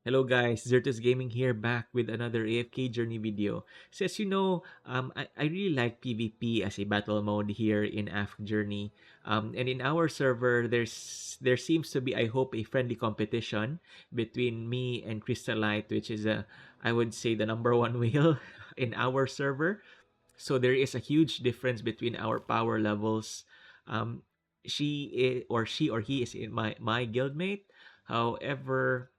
Hello guys, Zertus Gaming here back with another AFK Journey video. So as you know, I really like PvP as a battle mode here in AFK Journey. And in our server, there seems to be, I hope, a friendly competition between me and Crystalite, which is I would say the number one whale in our server. So there is a huge difference between our power levels. Um, she or he is in my guildmate. However,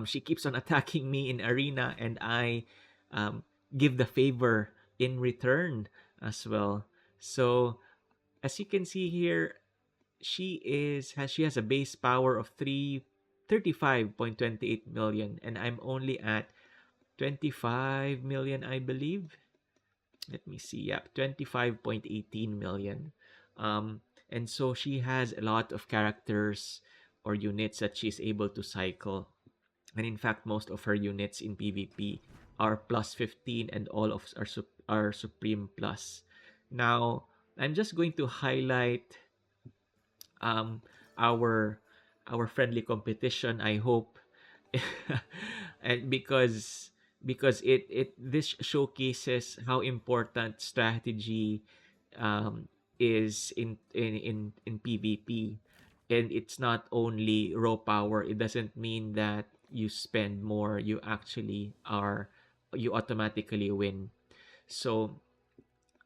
she keeps on attacking me in arena, and I um, give the favor in return as well. So as you can see here, she has a base power of 335.28 million, and I'm only at 25 million, I believe. Let me see. Yeah, 25.18 million. Um, and so she has a lot of characters or units that she's able to cycle. And in fact, most of her units in PvP are plus 15, and all of are Supreme Plus. Now, I'm just going to highlight um, our friendly competition, I hope. And because it this showcases how important strategy um, is in PvP. And it's not only raw power. It doesn't mean that you spend more, you automatically win. So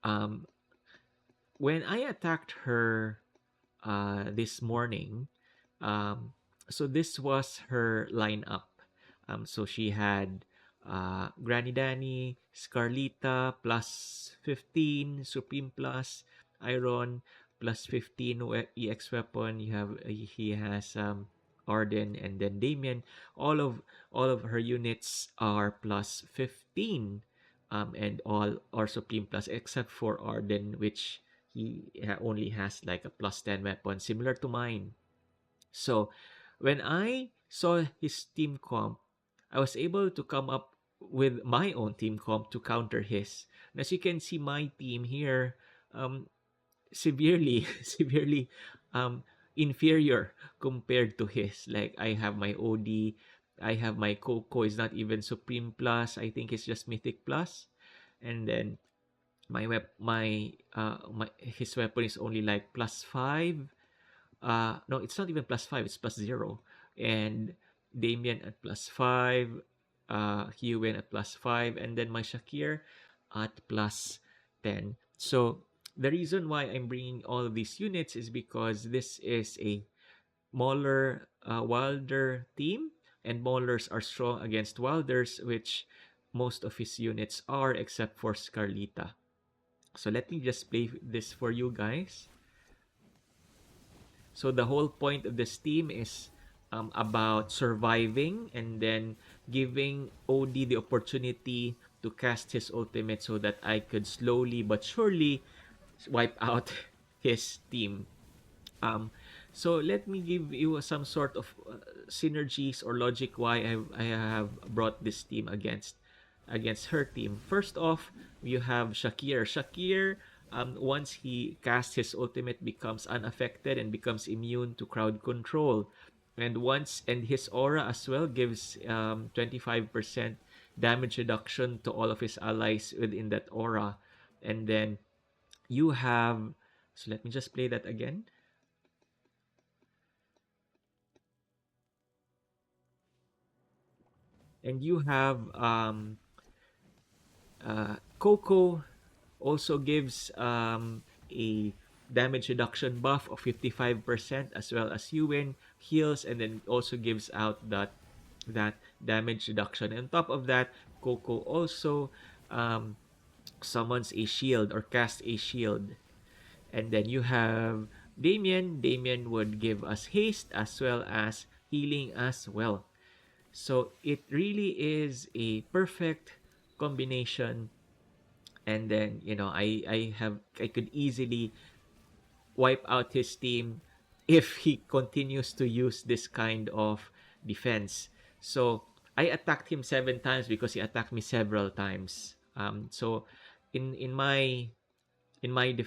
um, when I attacked her this morning, um, so this was her lineup. So she had Granny Danny, Scarlita plus 15, Supreme plus, Iron plus 15 EX weapon. He has Arden, and then Damien. All of all of her units are plus 15, and all are Supreme plus except for Arden, which only has like a plus 10 weapon, similar to mine. So when I saw his team comp, I was able to come up with my own team comp to counter his. And as you can see, my team here um, severely, severely um, inferior compared to his. Like I have my OD, I have my Coco is not even Supreme Plus. I think it's just Mythic Plus. And then my his weapon is only like plus 5. No, it's not even plus 5, it's plus 0. And Damien at plus 5, Hewen at plus 5, and then my Shakir at plus 10. So the reason why I'm bringing all of these units is because this is a Mauler Wilder team, and Maulers are strong against Wilders, which most of his units are except for Scarlita. So let me just play this for you guys. So the whole point of this team is about surviving and then giving OD the opportunity to cast his ultimate so that I could slowly but surely wipe out his team. Um, so let me give you some sort of synergies or logic why I have brought this team against her team. First off, you have Shakir. Shakir, once he casts his ultimate, becomes unaffected and becomes immune to crowd control. And his aura as well gives 25% damage reduction to all of his allies within that aura. And then you have, so let me just play that again. And you have Coco also gives a damage reduction buff of 55%, as well as Yuwen heals, and then also gives out that damage reduction. And on top of that, Coco also um, summons a shield or casts a shield. And then you have Damien. Damien would give us haste as well as healing as well. So it really is a perfect combination. And then I could easily wipe out his team if he continues to use this kind of defense. So I attacked him 7 times because he attacked me several times. So in my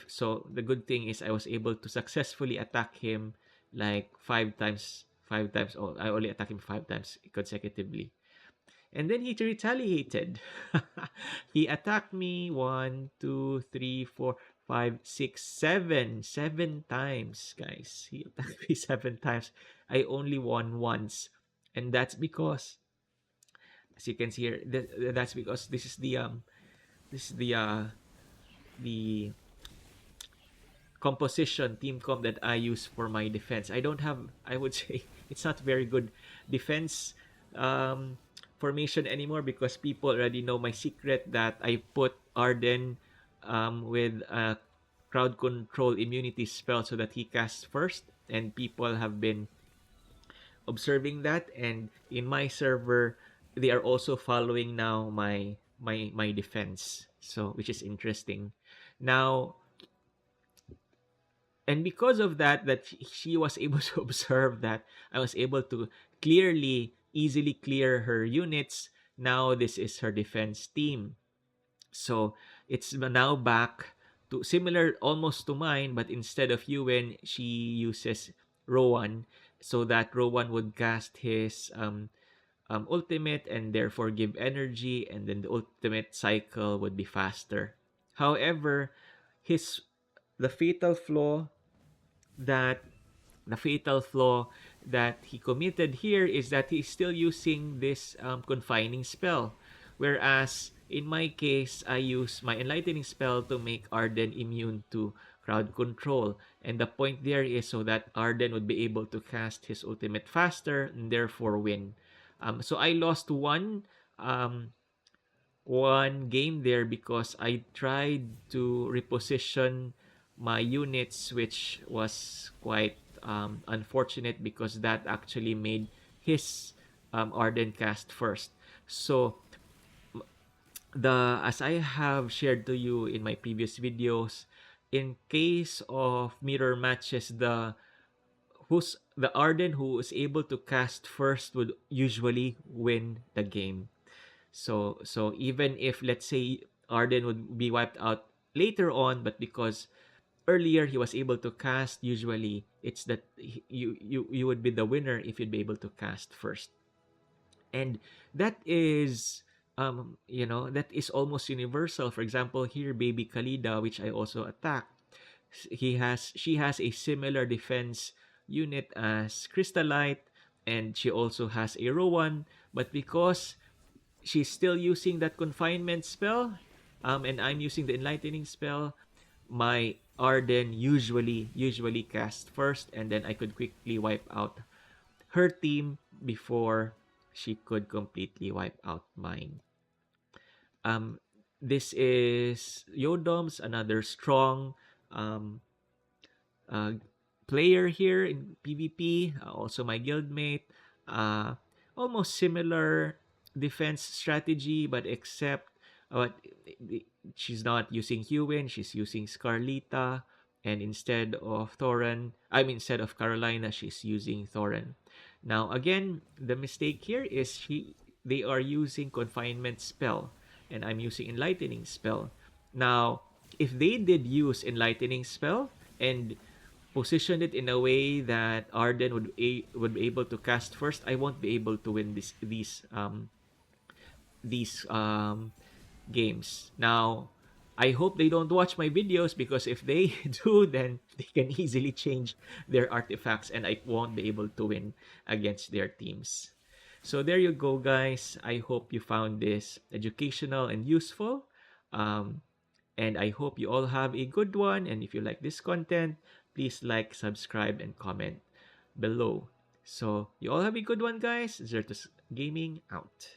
so the good thing is I was able to successfully attack him like 5 times 5 times. Oh, I only attacked him 5 times consecutively. And then he retaliated. He attacked me 1, 2, 3, 4, 5, 6, 7 times, He attacked me 7 times. I only won once. And that's because, as you can see here, that's because this is the composition team comp that I use for my defense. I don't have, I would say, it's not very good defense um, formation anymore because people already know my secret that I put Arden with a crowd control immunity spell so that he casts first, and people have been observing that. And in my server, they are also following now my defense, so which is interesting. Now, and because of that, she was able to observe that I was able to easily clear her units. Now this is her defense team, so it's now back to similar almost to mine, but instead of Yuen, she uses Rowan, so that Rowan would cast his ultimate and therefore give energy, and then the ultimate cycle would be faster. However, his the fatal flaw that the fatal flaw that he committed here is that he's still using this confining spell. Whereas in my case, I use my enlightening spell to make Arden immune to crowd control. And the point there is so that Arden would be able to cast his ultimate faster and therefore win. So I lost um, one game there because I tried to reposition my units, which was quite unfortunate because that actually made his Arden cast first. So the as I have shared to you in my previous videos, in case of mirror matches, the Arden who is able to cast first would usually win the game. So even if, let's say, Arden would be wiped out later on, but because earlier he was able to cast, usually it's that you would be the winner if you'd be able to cast first. And that is that is almost universal. For example, here baby Kalida, which I also attacked, she has a similar defense unit as Crystallite, and she also has a Rowan, but because she's still using that confinement spell, and I'm using the enlightening spell, my Arden usually cast first, and then I could quickly wipe out her team before she could completely wipe out mine. Um, this is Yodoms, another strong um, uh, player here in PvP, also my guildmate. Uh, Almost similar defense strategy, but except uh, she's not using Hewin, she's using Scarlita, and instead of instead of Carolina, she's using Thorin. Now, again, the mistake here is they are using confinement spell, and I'm using enlightening spell. Now, if they did use enlightening spell and positioned it in a way that Arden would be able to cast first, I won't be able to win these games. Now, I hope they don't watch my videos, because if they do, then they can easily change their artifacts and I won't be able to win against their teams. So there you go, guys. I hope you found this educational and useful. Um, and I hope you all have a good one. And if you like this content, please like, subscribe, and comment below. So you all have a good one, guys. Xertus Gaming out.